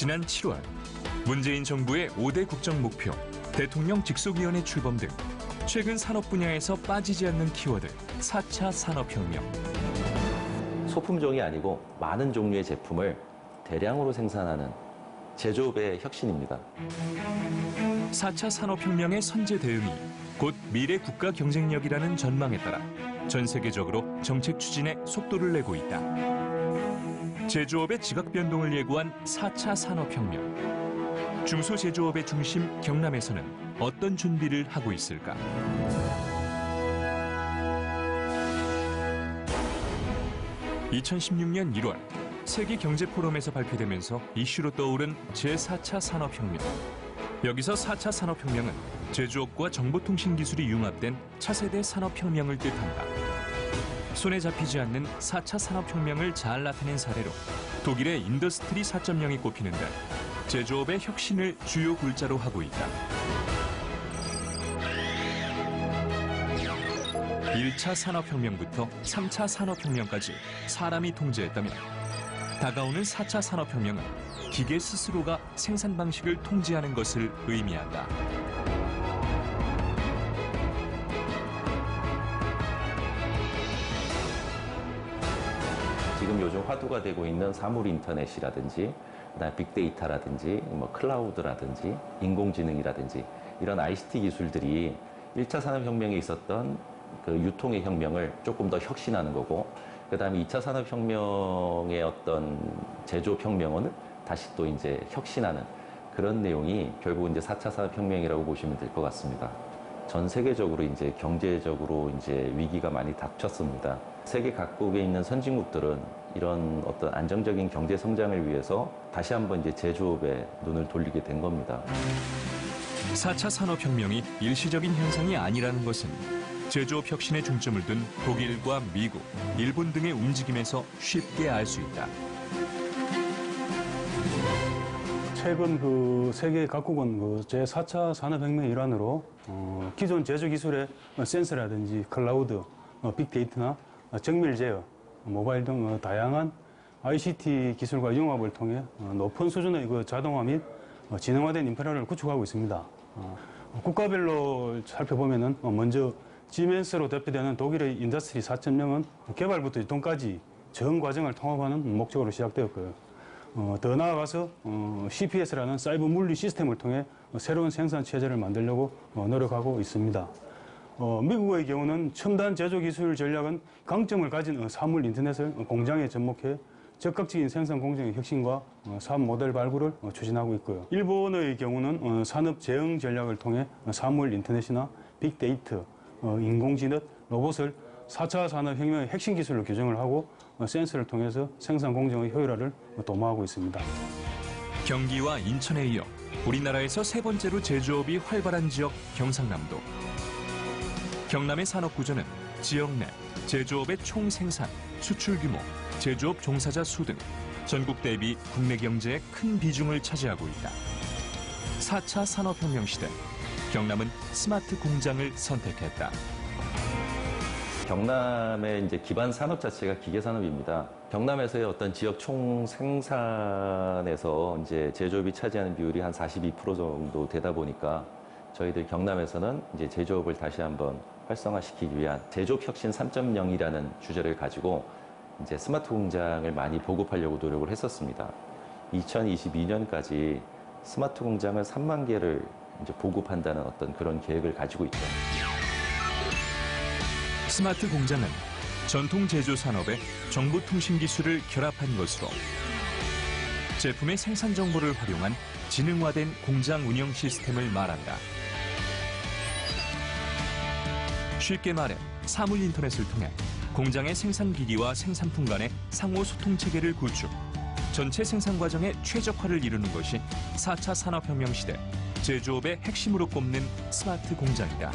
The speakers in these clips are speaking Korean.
지난 7월 문재인 정부의 5대 국정 목표, 대통령 직속위원회 출범 등 최근 산업 분야에서 빠지지 않는 키워드 4차 산업혁명. 소품종이 아니고 많은 종류의 제품을 대량으로 생산하는 제조업의 혁신입니다. 4차 산업혁명의 선제 대응이 곧 미래 국가 경쟁력이라는 전망에 따라 전 세계적으로 정책 추진에 속도를 내고 있다. 제조업의 지각 변동을 예고한 4차 산업혁명. 중소제조업의 중심 경남에서는 어떤 준비를 하고 있을까? (2016년 1월) 세계경제포럼에서 발표되면서 이슈로 떠오른 제4차 산업혁명. 여기서 4차 산업혁명은 제조업과 정보통신기술이 융합된 차세대 산업혁명을 뜻한다. 손에 잡히지 않는 4차 산업혁명을 잘 나타낸 사례로 독일의 인더스트리 4.0이 꼽히는데 제조업의 혁신을 주요 골자로 하고 있다. 1차 산업혁명부터 3차 산업혁명까지 사람이 통제했다면 다가오는 4차 산업혁명은 기계 스스로가 생산 방식을 통제하는 것을 의미한다. 지금 요즘 화두가 되고 있는 사물 인터넷이라든지 그다음에 빅데이터라든지 클라우드라든지 인공지능이라든지 이런 ICT 기술들이 1차 산업혁명에 있었던 그 유통의 혁명을 조금 더 혁신하는 거고, 그다음에 2차 산업혁명의 어떤 제조업혁명을 다시 또 이제 혁신하는 그런 내용이 결국 이제 4차 산업혁명이라고 보시면 될 것 같습니다. 전 세계적으로 이제 경제적으로 이제 위기가 많이 닥쳤습니다. 세계 각국에 있는 선진국들은 이런 어떤 안정적인 경제 성장을 위해서 다시 한번 이제 제조업에 눈을 돌리게 된 겁니다. 4차 산업혁명이 일시적인 현상이 아니라는 것은 제조업 혁신에 중점을 둔 독일과 미국, 일본 등의 움직임에서 쉽게 알 수 있다. 최근 세계 각국은 제4차 산업혁명의 일환으로 기존 제조 기술의 센서라든지 클라우드, 빅데이터나 정밀 제어, 모바일 등 다양한 ICT 기술과 융합을 통해 높은 수준의 자동화 및 지능화된 인프라를 구축하고 있습니다. 국가별로 살펴보면은 먼저 지멘스로 대표되는 독일의 인더스트리 4.0은 개발부터 유통까지 전 과정을 통합하는 목적으로 시작되었고요. 더 나아가서 CPS라는 사이버 물리 시스템을 통해 새로운 생산 체제를 만들려고 노력하고 있습니다. 미국의 경우는 첨단 제조 기술 전략은 강점을 가진 사물 인터넷을 공장에 접목해 적극적인 생산 공정의 혁신과 사업 모델 발굴을 추진하고 있고요. 일본의 경우는 산업 재형 전략을 통해 사물 인터넷이나 빅데이터, 인공지능, 로봇을 4차 산업혁명의 핵심 기술로 규정을 하고 센서를 통해서 생산 공정의 효율화를 도모하고 있습니다. 경기와 인천에 이어 우리나라에서 세 번째로 제조업이 활발한 지역 경상남도. 경남의 산업 구조는 지역 내 제조업의 총 생산, 수출 규모, 제조업 종사자 수 등 전국 대비 국내 경제의 큰 비중을 차지하고 있다. 4차 산업혁명 시대, 경남은 스마트 공장을 선택했다. 경남의 이제 기반 산업 자체가 기계 산업입니다. 경남에서의 어떤 지역 총 생산에서 이제 제조업이 차지하는 비율이 한 42% 정도 되다 보니까 저희들 경남에서는 이제 제조업을 다시 한번 활성화시키기 위한 제조업 혁신 3.0이라는 주제를 가지고 이제 스마트 공장을 많이 보급하려고 노력을 했었습니다. 2022년까지 스마트 공장을 3만 개를 이제 보급한다는 어떤 그런 계획을 가지고 있죠. 스마트 공장은 전통 제조 산업에 정보통신 기술을 결합한 것으로 제품의 생산 정보를 활용한 지능화된 공장 운영 시스템을 말한다. 쉽게 말해 사물 인터넷을 통해 공장의 생산기기와 생산품 간의 상호 소통 체계를 구축, 전체 생산 과정의 최적화를 이루는 것이 4차 산업혁명 시대 제조업의 핵심으로 꼽는 스마트 공장이다.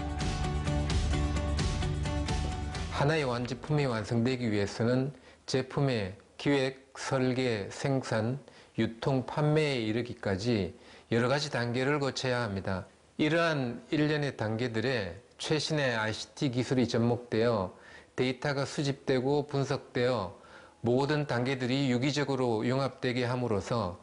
하나의 완제품이 완성되기 위해서는 제품의 기획, 설계, 생산, 유통, 판매에 이르기까지 여러 가지 단계를 거쳐야 합니다. 이러한 일련의 단계들에 최신의 ICT 기술이 접목되어 데이터가 수집되고 분석되어 모든 단계들이 유기적으로 융합되게 함으로써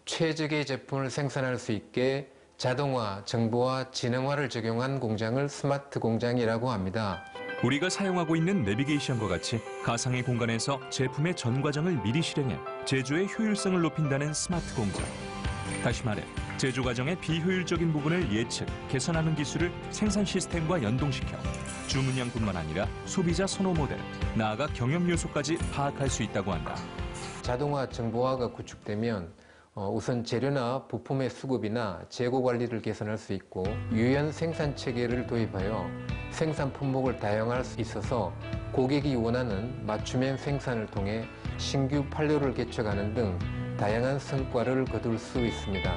최적의 제품을 생산할 수 있게 자동화, 정보화, 지능화를 적용한 공장을 스마트 공장이라고 합니다. 우리가 사용하고 있는 내비게이션과 같이 가상의 공간에서 제품의 전 과정을 미리 실행해 제조의 효율성을 높인다는 스마트 공장. 다시 말해 제조 과정의 비효율적인 부분을 예측, 개선하는 기술을 생산 시스템과 연동시켜 주문량뿐만 아니라 소비자 선호 모델, 나아가 경영 요소까지 파악할 수 있다고 한다. 자동화, 정보화가 구축되면 우선 재료나 부품의 수급이나 재고 관리를 개선할 수 있고 유연 생산 체계를 도입하여 생산 품목을 다양화할 수 있어서 고객이 원하는 맞춤형 생산을 통해 신규 판로를 개척하는 등 다양한 성과를 거둘 수 있습니다.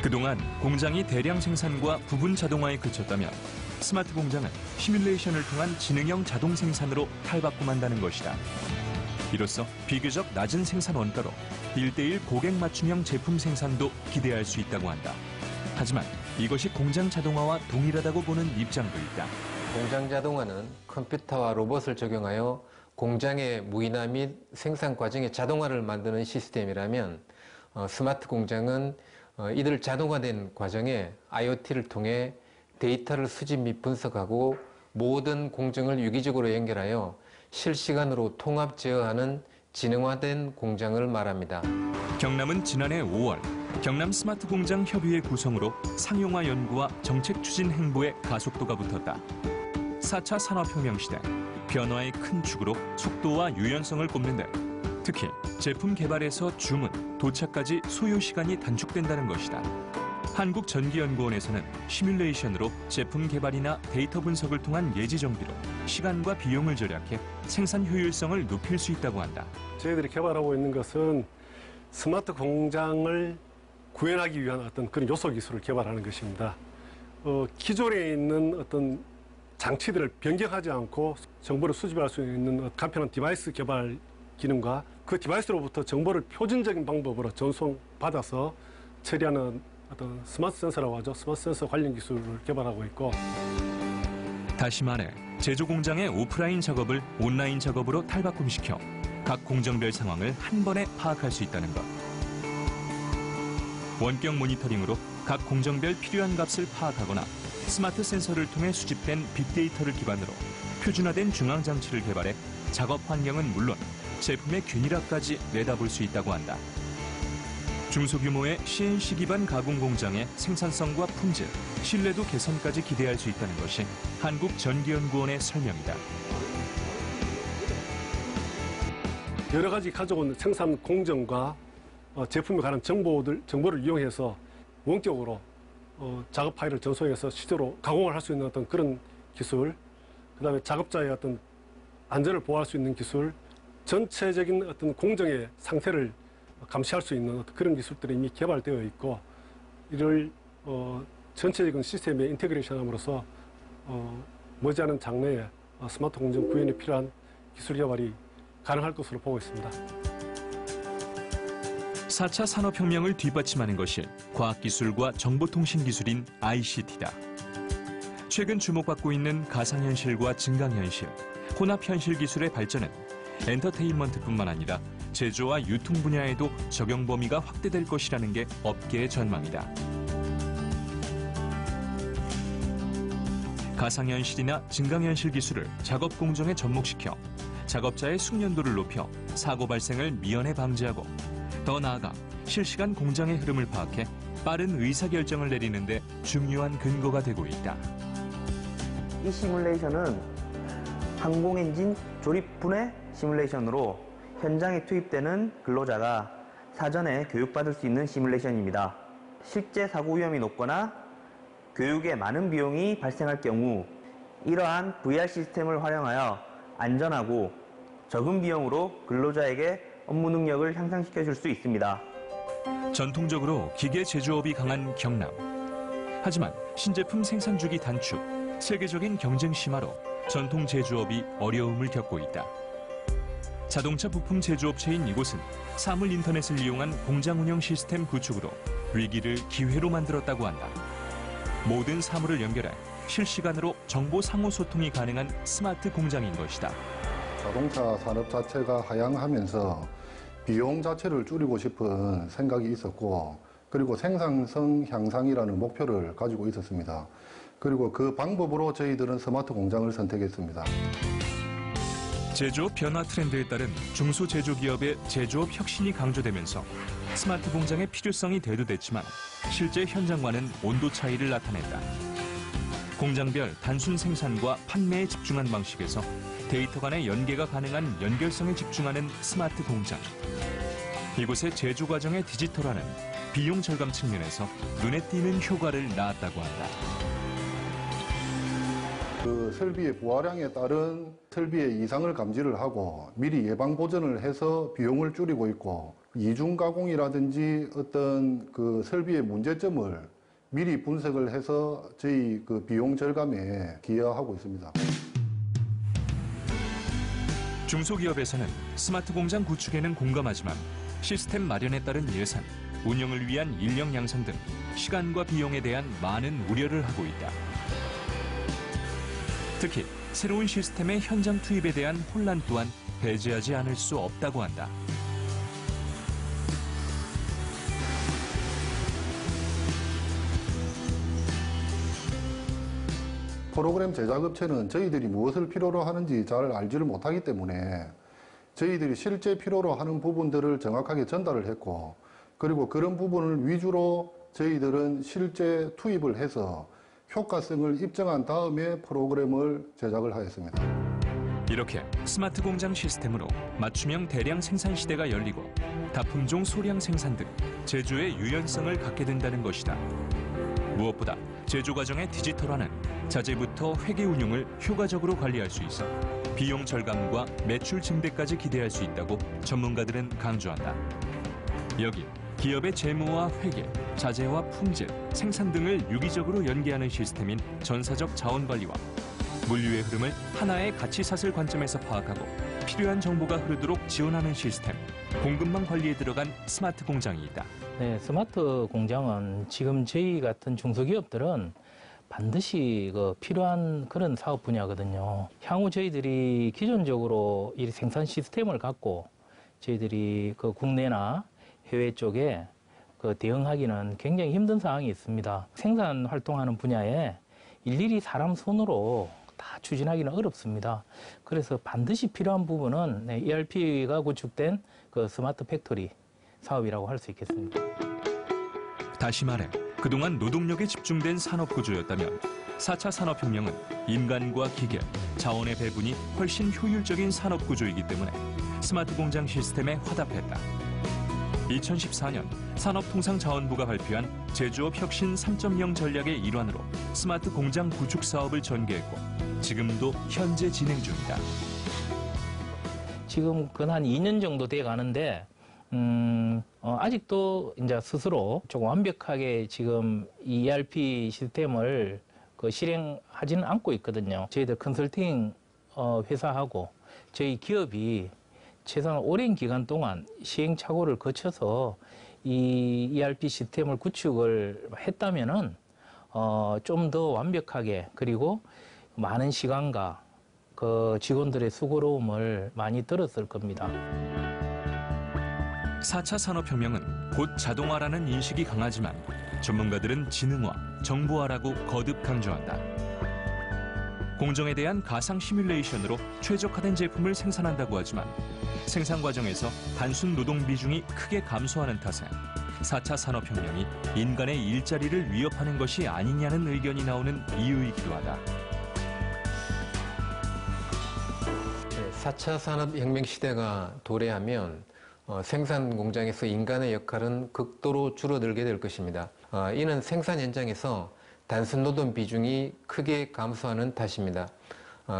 그동안 공장이 대량 생산과 부분 자동화에 그쳤다면 스마트 공장은 시뮬레이션을 통한 지능형 자동 생산으로 탈바꿈한다는 것이다. 이로써 비교적 낮은 생산 원가로 1:1 고객 맞춤형 제품 생산도 기대할 수 있다고 한다. 하지만 이것이 공장 자동화와 동일하다고 보는 입장도 있다. 공장 자동화는 컴퓨터와 로봇을 적용하여 공장의 무인화 및 생산 과정의 자동화를 만드는 시스템이라면 스마트 공장은 이들 자동화된 과정에 IoT를 통해 데이터를 수집 및 분석하고 모든 공정을 유기적으로 연결하여 실시간으로 통합 제어하는 지능화된 공장을 말합니다. 경남은 지난해 5월 경남 스마트 공장 협의회 구성으로 상용화 연구와 정책 추진 행보에 가속도가 붙었다. 4차 산업혁명 시대 변화의 큰 축으로 속도와 유연성을 꼽는데 특히 제품 개발에서 주문, 도착까지 소요 시간이 단축된다는 것이다. 한국전기연구원에서는 시뮬레이션으로 제품 개발이나 데이터 분석을 통한 예지 정비로 시간과 비용을 절약해 생산 효율성을 높일 수 있다고 한다. 저희들이 개발하고 있는 것은 스마트 공장을 구현하기 위한 어떤 그런 요소 기술을 개발하는 것입니다. 기존에 있는 어떤 장치들을 변경하지 않고 정보를 수집할 수 있는 간편한 디바이스 개발 기능과 그 디바이스로부터 정보를 표준적인 방법으로 전송받아서 처리하는 어떤 스마트 센서라고 하죠. 스마트 센서 관련 기술을 개발하고 있고. 다시 말해 제조 공장의 오프라인 작업을 온라인 작업으로 탈바꿈시켜 각 공정별 상황을 한 번에 파악할 수 있다는 것. 원격 모니터링으로 각 공정별 필요한 값을 파악하거나 스마트 센서를 통해 수집된 빅데이터를 기반으로 표준화된 중앙장치를 개발해 작업 환경은 물론 제품의 균일화까지 내다볼 수 있다고 한다. 중소규모의 CNC 기반 가공 공장의 생산성과 품질, 신뢰도 개선까지 기대할 수 있다는 것이 한국전기연구원의 설명이다. 여러 가지 가져온 생산 공정과 제품에 관한 정보를 이용해서 원격으로 작업 파일을 전송해서 실제로 가공을 할 수 있는 어떤 그런 기술, 그다음에 작업자의 어떤 안전을 보호할 수 있는 기술, 전체적인 어떤 공정의 상태를 감시할 수 있는 그런 기술들이 이미 개발되어 있고 이를 전체적인 시스템에 인테그레이션함으로써 머지않은 장래에 스마트 공정 구현에 필요한 기술 개발이 가능할 것으로 보고 있습니다. 4차 산업혁명을 뒷받침하는 것이 과학기술과 정보통신기술인 ICT다. 최근 주목받고 있는 가상현실과 증강현실, 혼합현실 기술의 발전은 엔터테인먼트뿐만 아니라 제조와 유통 분야에도 적용 범위가 확대될 것이라는 게 업계의 전망이다. 가상현실이나 증강현실 기술을 작업 공정에 접목시켜 작업자의 숙련도를 높여 사고 발생을 미연에 방지하고 더 나아가 실시간 공장의 흐름을 파악해 빠른 의사결정을 내리는 데 중요한 근거가 되고 있다. 이 시뮬레이션은 항공엔진 조립분해 시뮬레이션으로 현장에 투입되는 근로자가 사전에 교육받을 수 있는 시뮬레이션입니다. 실제 사고 위험이 높거나 교육에 많은 비용이 발생할 경우 이러한 VR 시스템을 활용하여 안전하고 적은 비용으로 근로자에게 업무 능력을 향상시켜 줄 수 있습니다. 전통적으로 기계 제조업이 강한 경남. 하지만 신제품 생산 주기 단축, 세계적인 경쟁 심화로 전통 제조업이 어려움을 겪고 있다. 자동차 부품 제조업체인 이곳은 사물 인터넷을 이용한 공장 운영 시스템 구축으로 위기를 기회로 만들었다고 한다. 모든 사물을 연결해 실시간으로 정보 상호 소통이 가능한 스마트 공장인 것이다. 자동차 산업 자체가 하향하면서 비용 자체를 줄이고 싶은 생각이 있었고 그리고 생산성 향상이라는 목표를 가지고 있었습니다. 그리고 그 방법으로 저희들은 스마트 공장을 선택했습니다. 제조업 변화 트렌드에 따른 중소제조기업의 제조업 혁신이 강조되면서 스마트 공장의 필요성이 대두됐지만 실제 현장과는 온도 차이를 나타낸다. 공장별 단순 생산과 판매에 집중한 방식에서 데이터 간의 연계가 가능한 연결성에 집중하는 스마트 공장. 이곳의 제조 과정의 디지털화는 비용 절감 측면에서 눈에 띄는 효과를 낳았다고 한다. 그 설비의 부하량에 따른 설비의 이상을 감지를 하고 미리 예방 보전을 해서 비용을 줄이고 있고, 이중 가공이라든지 어떤 그 설비의 문제점을 미리 분석을 해서 저희 그 비용 절감에 기여하고 있습니다. 중소기업에서는 스마트 공장 구축에는 공감하지만 시스템 마련에 따른 예산, 운영을 위한 인력 양성 등 시간과 비용에 대한 많은 우려를 하고 있다. 특히 새로운 시스템의 현장 투입에 대한 혼란 또한 배제하지 않을 수 없다고 한다. 프로그램 제작업체는 저희들이 무엇을 필요로 하는지 잘 알지를 못하기 때문에 저희들이 실제 필요로 하는 부분들을 정확하게 전달을 했고, 그리고 그런 부분을 위주로 저희들은 실제 투입을 해서 효과성을 입증한 다음에 프로그램을 제작을 하였습니다. 이렇게 스마트 공장 시스템으로 맞춤형 대량 생산 시대가 열리고 다품종 소량 생산 등 제조의 유연성을 갖게 된다는 것이다. 무엇보다 제조 과정의 디지털화는 자재부터 회계 운용을 효과적으로 관리할 수 있어 비용 절감과 매출 증대까지 기대할 수 있다고 전문가들은 강조한다. 여기 기업의 재무와 회계, 자재와 품질, 생산 등을 유기적으로 연계하는 시스템인 전사적 자원관리와 물류의 흐름을 하나의 가치사슬 관점에서 파악하고 필요한 정보가 흐르도록 지원하는 시스템, 공급망 관리에 들어간 스마트 공장이 있다. 네, 스마트 공장은 지금 저희 같은 중소기업들은 반드시 필요한 그런 사업 분야거든요. 향후 저희들이 기존적으로 이 생산 시스템을 갖고 저희들이 국내나 해외 쪽에 대응하기는 굉장히 힘든 상황이 있습니다. 생산 활동하는 분야에 일일이 사람 손으로 다 추진하기는 어렵습니다. 그래서 반드시 필요한 부분은 ERP가 구축된 스마트 팩토리 사업이라고 할 수 있겠습니다. 다시 말해 그동안 노동력에 집중된 산업 구조였다면 4차 산업혁명은 인간과 기계, 자원의 배분이 훨씬 효율적인 산업 구조이기 때문에 스마트 공장 시스템에 화답했다. 2014년 산업통상자원부가 발표한 제조업 혁신 3.0 전략의 일환으로 스마트 공장 구축 사업을 전개했고 지금도 현재 진행 중이다. 지금 한 2년 정도 돼 가는데 아직도 이제 스스로 조금 완벽하게 지금 이 ERP 시스템을 실행하지는 않고 있거든요. 저희들 컨설팅 회사하고 저희 기업이 최소한 오랜 기간 동안 시행착오를 거쳐서 이 ERP 시스템을 구축을 했다면은 좀 더 완벽하게, 그리고 많은 시간과 직원들의 수고로움을 많이 들었을 겁니다. 4차 산업혁명은 곧 자동화라는 인식이 강하지만 전문가들은 지능화, 정보화라고 거듭 강조한다. 공정에 대한 가상 시뮬레이션으로 최적화된 제품을 생산한다고 하지만 생산 과정에서 단순 노동 비중이 크게 감소하는 탓에 4차 산업혁명이 인간의 일자리를 위협하는 것이 아니냐는 의견이 나오는 이유이기도 하다. 4차 산업혁명 시대가 도래하면 생산 공장에서 인간의 역할은 극도로 줄어들게 될 것입니다. 이는 생산 현장에서 단순 노동 비중이 크게 감소하는 탓입니다.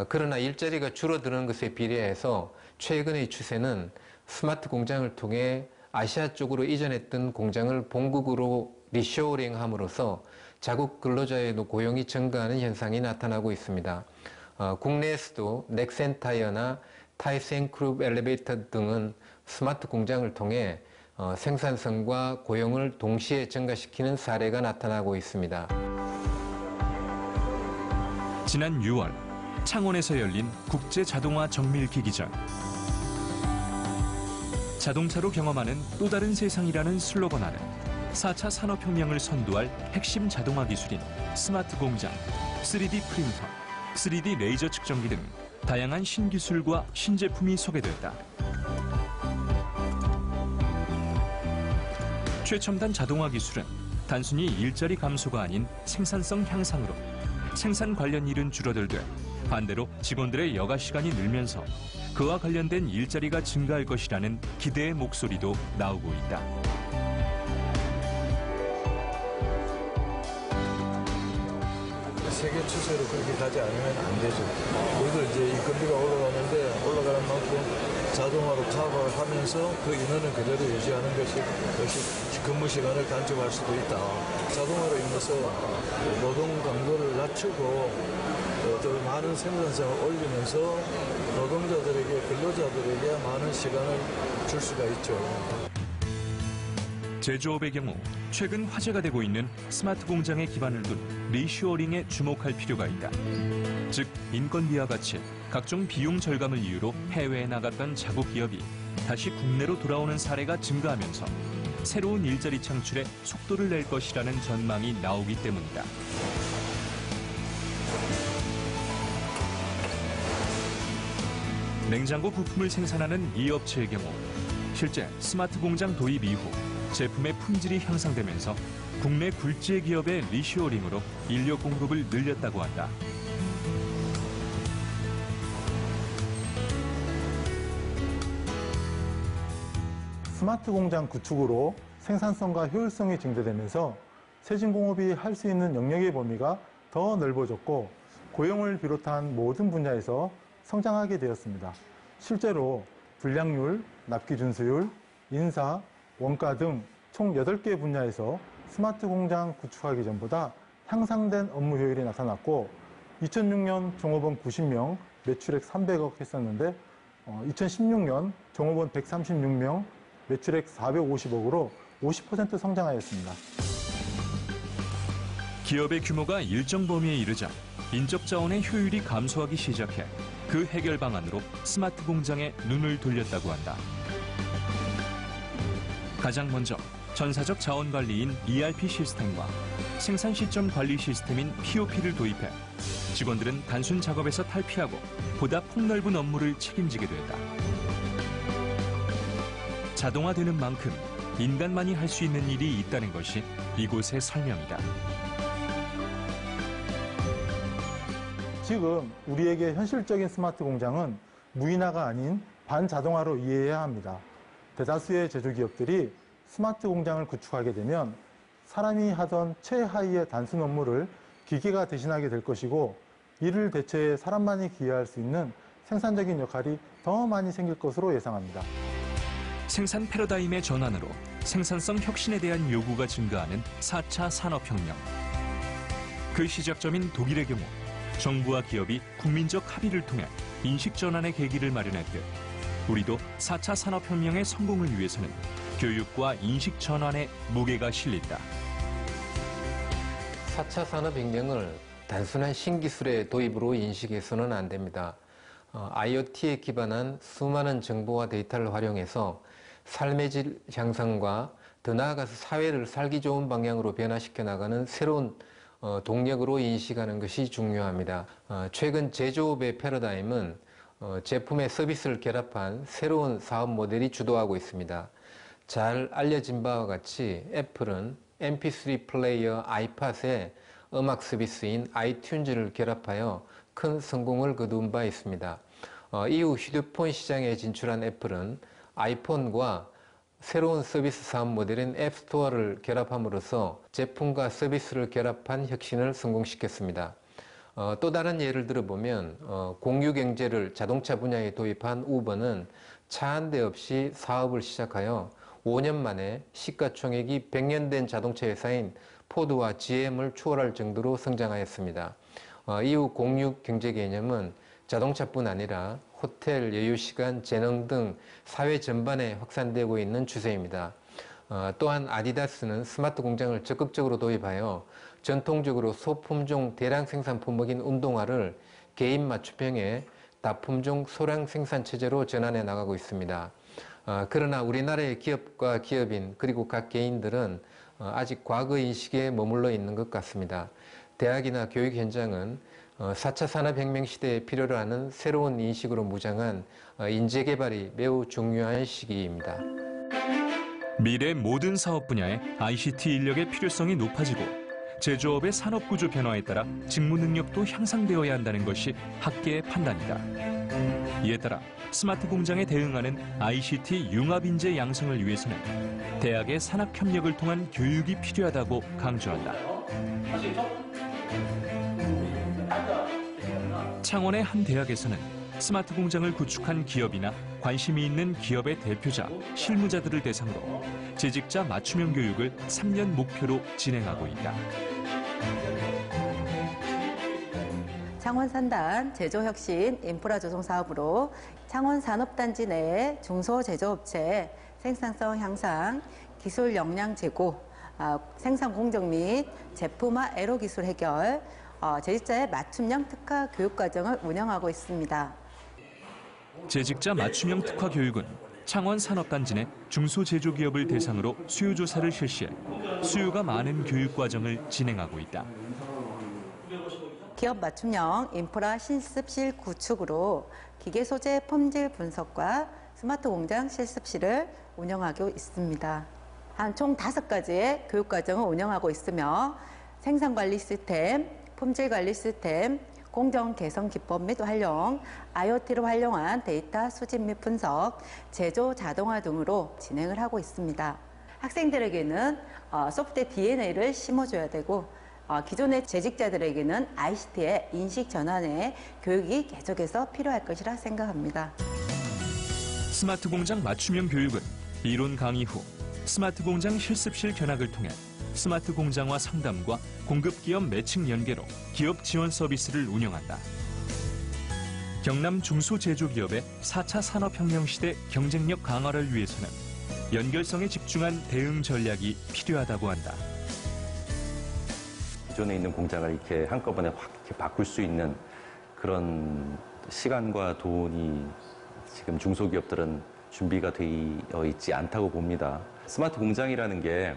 그러나 일자리가 줄어드는 것에 비례해서 최근의 추세는 스마트 공장을 통해 아시아 쪽으로 이전했던 공장을 본국으로 리쇼어링함으로써 자국 근로자의 고용이 증가하는 현상이 나타나고 있습니다. 국내에서도 넥센타이어나 타이센크룹 엘리베이터 등은 스마트 공장을 통해 생산성과 고용을 동시에 증가시키는 사례가 나타나고 있습니다. 지난 6월 창원에서 열린 국제 자동화 정밀기기전. 자동차로 경험하는 또 다른 세상이라는 슬로건 아래 4차 산업혁명을 선도할 핵심 자동화 기술인 스마트 공장, 3D 프린터, 3D 레이저 측정기 등 다양한 신기술과 신제품이 소개됐다. 최첨단 자동화 기술은 단순히 일자리 감소가 아닌 생산성 향상으로 생산 관련 일은 줄어들되 반대로 직원들의 여가 시간이 늘면서 그와 관련된 일자리가 증가할 것이라는 기대의 목소리도 나오고 있다. 세계 추세로 그렇게 가지 않으면 안 되죠. 우리도 이제 인건비가 올라가는데 올라가는 만큼 자동화로 커버를 하면서 그 인원을 그대로 유지하는 것이 근무 시간을 단축할 수도 있다. 자동화로 인해서 노동 강도를 낮추고 더 많은 생산성을 올리면서 노동자들에게, 근로자들에게 많은 시간을 줄 수가 있죠. 제조업의 경우 최근 화제가 되고 있는 스마트 공장에 기반을 둔 리쇼어링에 주목할 필요가 있다. 즉, 인건비와 같이 각종 비용 절감을 이유로 해외에 나갔던 자국 기업이 다시 국내로 돌아오는 사례가 증가하면서 새로운 일자리 창출에 속도를 낼 것이라는 전망이 나오기 때문이다. 냉장고 부품을 생산하는 이 업체의 경우 실제 스마트 공장 도입 이후 제품의 품질이 향상되면서 국내 굴지의 기업의 리쇼어링으로 인력 공급을 늘렸다고 한다. 스마트 공장 구축으로 생산성과 효율성이 증대되면서 세진공업이 할 수 있는 영역의 범위가 더 넓어졌고 고용을 비롯한 모든 분야에서 성장하게 되었습니다. 실제로 불량률, 납기 준수율, 인사, 원가 등 총 8개 분야에서 스마트 공장 구축하기 전보다 향상된 업무 효율이 나타났고 2006년 종업원 90명, 매출액 300억 했었는데 2016년 종업원 136명, 매출액 450억으로 50% 성장하였습니다. 기업의 규모가 일정 범위에 이르자 인적 자원의 효율이 감소하기 시작해 그 해결 방안으로 스마트 공장에 눈을 돌렸다고 한다. 가장 먼저 전사적 자원 관리인 ERP 시스템과 생산 시점 관리 시스템인 POP를 도입해 직원들은 단순 작업에서 탈피하고 보다 폭넓은 업무를 책임지게 됐다. 자동화되는 만큼 인간만이 할 수 있는 일이 있다는 것이 이곳의 설명이다. 지금 우리에게 현실적인 스마트 공장은 무인화가 아닌 반자동화로 이해해야 합니다. 대다수의 제조기업들이 스마트 공장을 구축하게 되면 사람이 하던 최하위의 단순 업무를 기계가 대신하게 될 것이고 이를 대체해 사람만이 기여할 수 있는 생산적인 역할이 더 많이 생길 것으로 예상합니다. 생산 패러다임의 전환으로 생산성 혁신에 대한 요구가 증가하는 4차 산업혁명. 그 시작점인 독일의 경우 정부와 기업이 국민적 합의를 통해 인식 전환의 계기를 마련했듯 우리도 4차 산업혁명의 성공을 위해서는 교육과 인식 전환에 무게가 실린다. 4차 산업혁명을 단순한 신기술의 도입으로 인식해서는 안 됩니다. IoT에 기반한 수많은 정보와 데이터를 활용해서 삶의 질 향상과 더 나아가서 사회를 살기 좋은 방향으로 변화시켜 나가는 새로운 동력으로 인식하는 것이 중요합니다. 최근 제조업의 패러다임은 제품의 서비스를 결합한 새로운 사업 모델이 주도하고 있습니다. 잘 알려진 바와 같이 애플은 MP3 플레이어 아이팟에 음악 서비스인 아이튠즈를 결합하여 큰 성공을 거둔 바 있습니다. 이후 휴대폰 시장에 진출한 애플은 아이폰과 새로운 서비스 사업 모델인 앱스토어를 결합함으로써 제품과 서비스를 결합한 혁신을 성공시켰습니다. 또 다른 예를 들어보면 공유 경제를 자동차 분야에 도입한 우버는 차 한 대 없이 사업을 시작하여 5년 만에 시가총액이 100년 된 자동차 회사인 포드와 GM을 추월할 정도로 성장하였습니다. 이후 공유 경제 개념은 자동차뿐 아니라 호텔, 여유시간, 재능 등 사회 전반에 확산되고 있는 추세입니다. 또한 아디다스는 스마트 공장을 적극적으로 도입하여 전통적으로 소품종 대량 생산 품목인 운동화를 개인 맞춤형의 다품종 소량 생산 체제로 전환해 나가고 있습니다. 그러나 우리나라의 기업과 기업인 그리고 각 개인들은 아직 과거 인식에 머물러 있는 것 같습니다. 대학이나 교육 현장은 4차 산업혁명 시대에 필요로 하는 새로운 인식으로 무장한 인재 개발이 매우 중요한 시기입니다. 미래 모든 사업 분야에 ICT 인력의 필요성이 높아지고 제조업의 산업 구조 변화에 따라 직무 능력도 향상되어야 한다는 것이 학계의 판단이다. 이에 따라 스마트 공장에 대응하는 ICT 융합 인재 양성을 위해서는 대학의 산학 협력을 통한 교육이 필요하다고 강조한다. 창원의 한 대학에서는 스마트 공장을 구축한 기업이나 관심이 있는 기업의 대표자, 실무자들을 대상으로 재직자 맞춤형 교육을 3년 목표로 진행하고 있다. 창원산단 제조혁신 인프라조성 사업으로 창원산업단지 내 중소제조업체 생산성 향상, 기술 역량 제고, 생산 공정 및 제품화 애로 기술 해결, 재직자의 맞춤형 특화 교육 과정을 운영하고 있습니다. 재직자 맞춤형 특화 교육은 창원 산업단지 내 중소제조기업을 대상으로 수요조사를 실시해 수요가 많은 교육 과정을 진행하고 있다. 기업 맞춤형 인프라 실습실 구축으로 기계 소재 품질 분석과 스마트 공장 실습실을 운영하고 있습니다. 한 총 5가지의 교육 과정을 운영하고 있으며 생산관리 시스템, 품질관리 시스템, 공정 개선 기법 및 활용, IoT를 활용한 데이터 수집 및 분석, 제조 자동화 등으로 진행을 하고 있습니다. 학생들에게는 소프트웨어 DNA를 심어줘야 되고 기존의 재직자들에게는 ICT의 인식 전환에 교육이 계속해서 필요할 것이라 생각합니다. 스마트 공장 맞춤형 교육은 이론 강의 후 스마트 공장 실습실 견학을 통해 스마트 공장화 상담과 공급 기업 매칭 연계로 기업 지원 서비스를 운영한다. 경남 중소제조기업의 4차 산업혁명 시대 경쟁력 강화를 위해서는 연결성에 집중한 대응 전략이 필요하다고 한다. 기존에 있는 공장을 이렇게 한꺼번에 확 이렇게 바꿀 수 있는 그런 시간과 돈이 지금 중소기업들은 준비가 되어 있지 않다고 봅니다. 스마트 공장이라는 게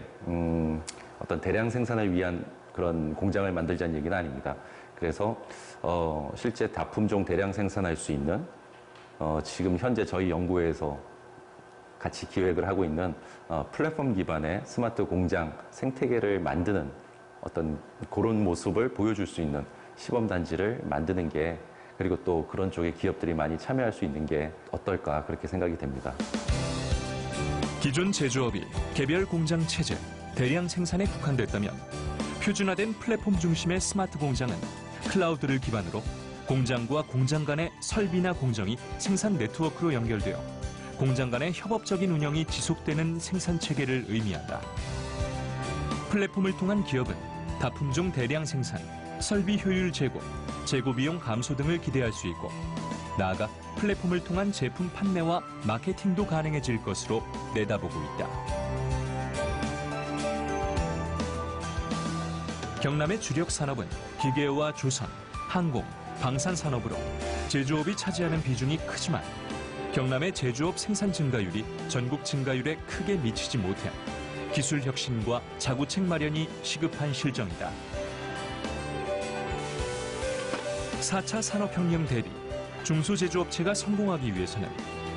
어떤 대량 생산을 위한 그런 공장을 만들자는 얘기는 아닙니다. 그래서 실제 다품종 대량 생산할 수 있는 지금 현재 저희 연구에서 같이 기획을 하고 있는 플랫폼 기반의 스마트 공장 생태계를 만드는 어떤 그런 모습을 보여줄 수 있는 시범단지를 만드는 게, 그리고 또 그런 쪽에 기업들이 많이 참여할 수 있는 게 어떨까 그렇게 생각이 됩니다. 기존 제조업이 개별 공장 체제, 대량 생산에 국한됐다면 표준화된 플랫폼 중심의 스마트 공장은 클라우드를 기반으로 공장과 공장 간의 설비나 공정이 생산 네트워크로 연결되어 공장 간의 협업적인 운영이 지속되는 생산 체계를 의미한다. 플랫폼을 통한 기업은 다품종 대량 생산, 설비 효율 제고, 재고 비용 감소 등을 기대할 수 있고, 나아가 플랫폼을 통한 제품 판매와 마케팅도 가능해질 것으로 내다보고 있다. 경남의 주력 산업은 기계와 조선, 항공, 방산 산업으로 제조업이 차지하는 비중이 크지만 경남의 제조업 생산 증가율이 전국 증가율에 크게 미치지 못해 기술 혁신과 자구책 마련이 시급한 실정이다. 4차 산업혁명 대비 중소제조업체가 성공하기 위해서는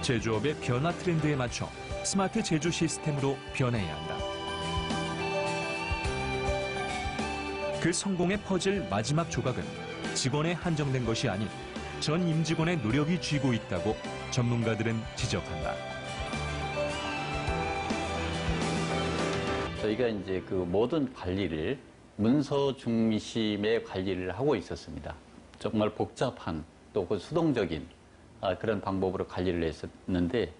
제조업의 변화 트렌드에 맞춰 스마트 제조 시스템으로 변해야 한다. 그 성공의 퍼즐 마지막 조각은 직원에 한정된 것이 아닌 전 임직원의 노력이 쥐고 있다고 전문가들은 지적한다. 저희가 이제 그 모든 관리를 문서 중심의 관리를 하고 있었습니다. 정말 복잡한 또 그 수동적인 그런 방법으로 관리를 했었는데,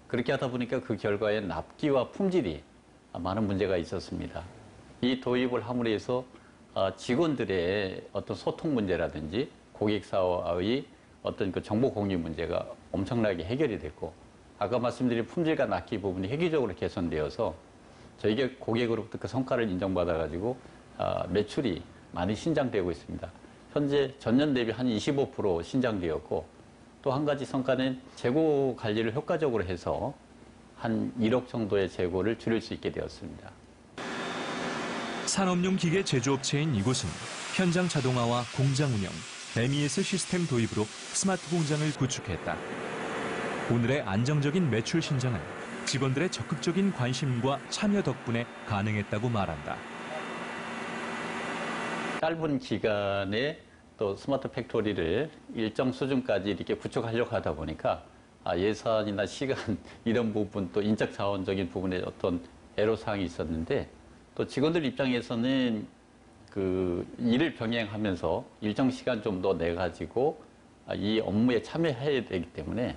그렇게 하다 보니까 그 결과에 납기와 품질이 많은 문제가 있었습니다. 이 도입을 함으로 해서 직원들의 어떤 소통 문제라든지 고객사와의 어떤 그 정보 공유 문제가 엄청나게 해결이 됐고, 아까 말씀드린 품질과 납기 부분이 획기적으로 개선되어서 저희가 고객으로부터 그 성과를 인정받아가지고 매출이 많이 신장되고 있습니다. 현재 전년 대비 한 25% 신장되었고, 또 한 가지 성과는 재고 관리를 효과적으로 해서 한 1억 정도의 재고를 줄일 수 있게 되었습니다. 산업용 기계 제조업체인 이곳은 현장 자동화와 공장 운영, MES 시스템 도입으로 스마트 공장을 구축했다. 오늘의 안정적인 매출 신장은 직원들의 적극적인 관심과 참여 덕분에 가능했다고 말한다. 짧은 기간에 또 스마트 팩토리를 일정 수준까지 이렇게 구축하려고 하다 보니까 예산이나 시간 이런 부분 또 인적 자원적인 부분에 어떤 애로사항이 있었는데 또 직원들 입장에서는 그 일을 병행하면서 일정 시간 좀 더 내가지고 이 업무에 참여해야 되기 때문에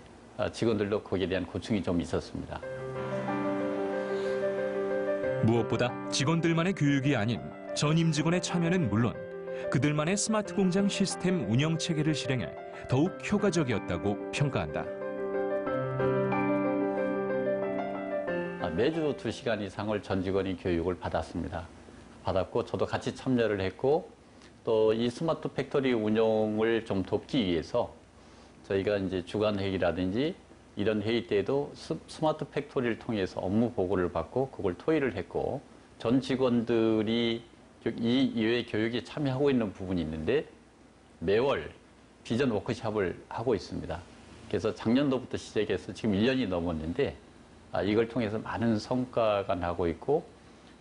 직원들도 거기에 대한 고충이 좀 있었습니다. 무엇보다 직원들만의 교육이 아닌 전임 직원의 참여는 물론 그들만의 스마트 공장 시스템 운영 체계를 실행해 더욱 효과적이었다고 평가한다. 매주 2시간 이상을 전 직원이 교육을 받았습니다. 받았고 저도 같이 참여를 했고 또 이 스마트 팩토리 운영을 좀 돕기 위해서 저희가 이제 주간 회의라든지 이런 회의 때에도 스마트 팩토리를 통해서 업무 보고를 받고 그걸 토의를 했고 전 직원들이 이 이외의 교육에 참여하고 있는 부분이 있는데 매월 비전 워크숍을 하고 있습니다. 그래서 작년도부터 시작해서 지금 1년이 넘었는데 이걸 통해서 많은 성과가 나고 있고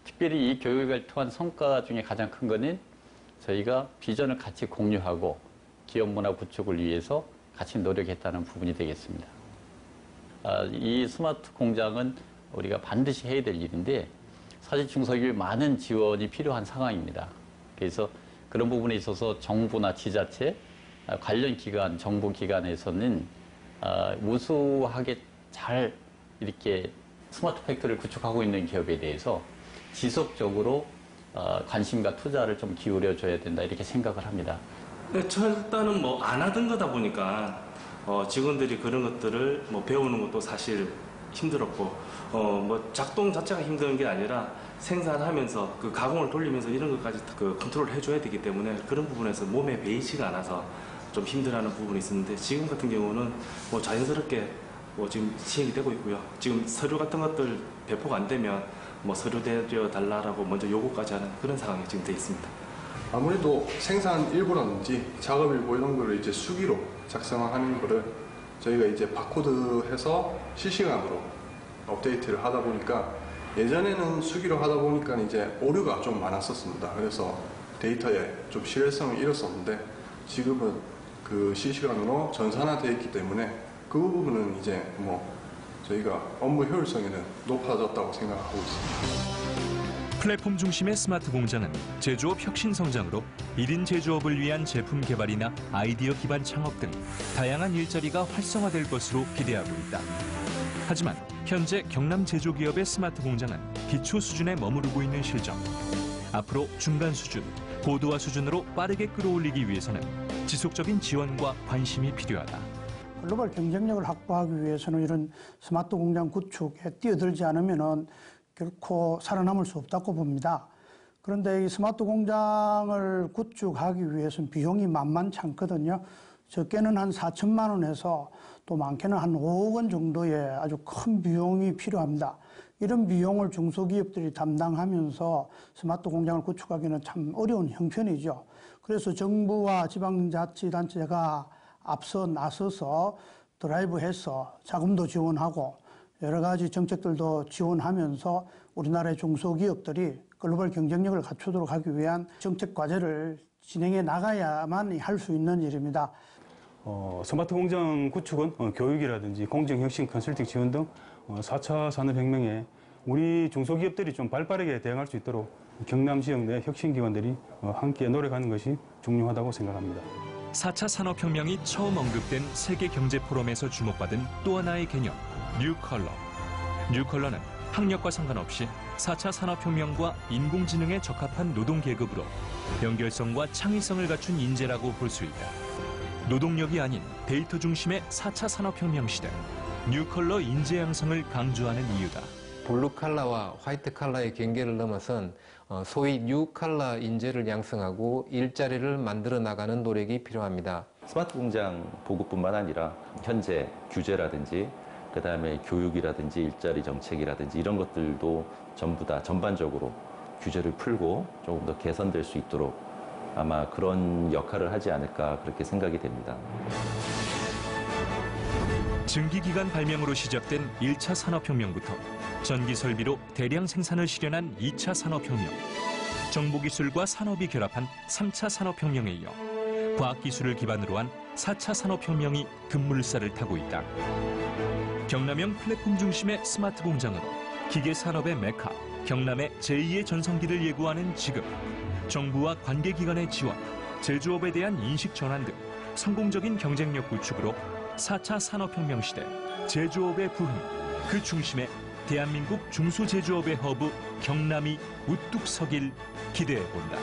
특별히 이 교육을 통한 성과 중에 가장 큰 거는 저희가 비전을 같이 공유하고 기업 문화 구축을 위해서 같이 노력했다는 부분이 되겠습니다. 이 스마트 공장은 우리가 반드시 해야 될 일인데 사실 중소기업이 많은 지원이 필요한 상황입니다. 그래서 그런 부분에 있어서 정부나 지자체, 관련 기관, 정부 기관에서는 우수하게 잘 이렇게 스마트 팩토리를 구축하고 있는 기업에 대해서 지속적으로 관심과 투자를 좀 기울여줘야 된다 이렇게 생각을 합니다. 네, 일단은 뭐 안 하던 거다 보니까 직원들이 그런 것들을 뭐 배우는 것도 사실 힘들었고 뭐 작동 자체가 힘든 게 아니라 생산하면서 그 가공을 돌리면서 이런 것까지 그 컨트롤을 해줘야 되기 때문에 그런 부분에서 몸에 배이지가 않아서 좀 힘들어하는 부분이 있었는데 지금 같은 경우는 뭐 자연스럽게 뭐 지금 시행이 되고 있고요. 지금 서류 같은 것들 배포가 안 되면 뭐 서류 내려 달라라고 먼저 요구까지 하는 그런 상황이 지금 돼 있습니다. 아무래도 생산 일부라든지 작업 일부 이런 거를 이제 수기로 작성하는 거를 저희가 이제 바코드해서 실시간으로 업데이트를 하다 보니까 예전에는 수기로 하다 보니까 이제 오류가 좀 많았었습니다. 그래서 데이터에 좀 신뢰성을 잃었었는데 지금은 그 실시간으로 전산화되어 있기 때문에 그 부분은 이제 뭐 저희가 업무 효율성에는 높아졌다고 생각하고 있습니다. 플랫폼 중심의 스마트 공장은 제조업 혁신 성장으로 1인 제조업을 위한 제품 개발이나 아이디어 기반 창업 등 다양한 일자리가 활성화될 것으로 기대하고 있다. 하지만 현재 경남 제조기업의 스마트 공장은 기초 수준에 머무르고 있는 실정. 앞으로 중간 수준, 고도화 수준으로 빠르게 끌어올리기 위해서는 지속적인 지원과 관심이 필요하다. 글로벌 경쟁력을 확보하기 위해서는 이런 스마트 공장 구축에 뛰어들지 않으면은 결코 살아남을 수 없다고 봅니다. 그런데 이 스마트 공장을 구축하기 위해서는 비용이 만만치 않거든요. 적게는 한 4천만 원에서 또 많게는 한 5억 원 정도의 아주 큰 비용이 필요합니다. 이런 비용을 중소기업들이 담당하면서 스마트 공장을 구축하기는 참 어려운 형편이죠. 그래서 정부와 지방자치단체가 앞서 나서서 드라이브해서 자금도 지원하고 여러 가지 정책들도 지원하면서 우리나라의 중소기업들이 글로벌 경쟁력을 갖추도록 하기 위한 정책 과제를 진행해 나가야만 할 수 있는 일입니다. 스마트 공장 구축은 교육이라든지 공정혁신 컨설팅 지원 등 4차 산업혁명에 우리 중소기업들이 좀 발빠르게 대응할 수 있도록 경남 지역 내 혁신기관들이 함께 노력하는 것이 중요하다고 생각합니다. 4차 산업혁명이 처음 언급된 세계경제포럼에서 주목받은 또 하나의 개념, 뉴컬러. 뉴컬러는 학력과 상관없이 4차 산업혁명과 인공지능에 적합한 노동계급으로 연결성과 창의성을 갖춘 인재라고 볼 수 있다. 노동력이 아닌 데이터 중심의 4차 산업혁명 시대, 뉴컬러 인재 양성을 강조하는 이유다. 블루칼라와 화이트칼라의 경계를 넘어선 소위 뉴칼라 인재를 양성하고 일자리를 만들어 나가는 노력이 필요합니다. 스마트 공장 보급뿐만 아니라 현재 규제라든지 그다음에 교육이라든지 일자리 정책이라든지 이런 것들도 전부 다 전반적으로 규제를 풀고 조금 더 개선될 수 있도록 아마 그런 역할을 하지 않을까 그렇게 생각이 됩니다. 증기기관 발명으로 시작된 1차 산업혁명부터 전기 설비로 대량 생산을 실현한 2차 산업혁명, 정보기술과 산업이 결합한 3차 산업혁명에 이어 과학기술을 기반으로 한 4차 산업혁명이 급물살을 타고 있다. 경남형 플랫폼 중심의 스마트 공장으로 기계산업의 메카, 경남의 제2의 전성기를 예고하는 지금, 정부와 관계기관의 지원, 제조업에 대한 인식 전환 등 성공적인 경쟁력 구축으로 4차 산업혁명 시대 제조업의 부흥, 그 중심에 대한민국 중소제조업의 허브 경남이 우뚝 서길 기대해본다.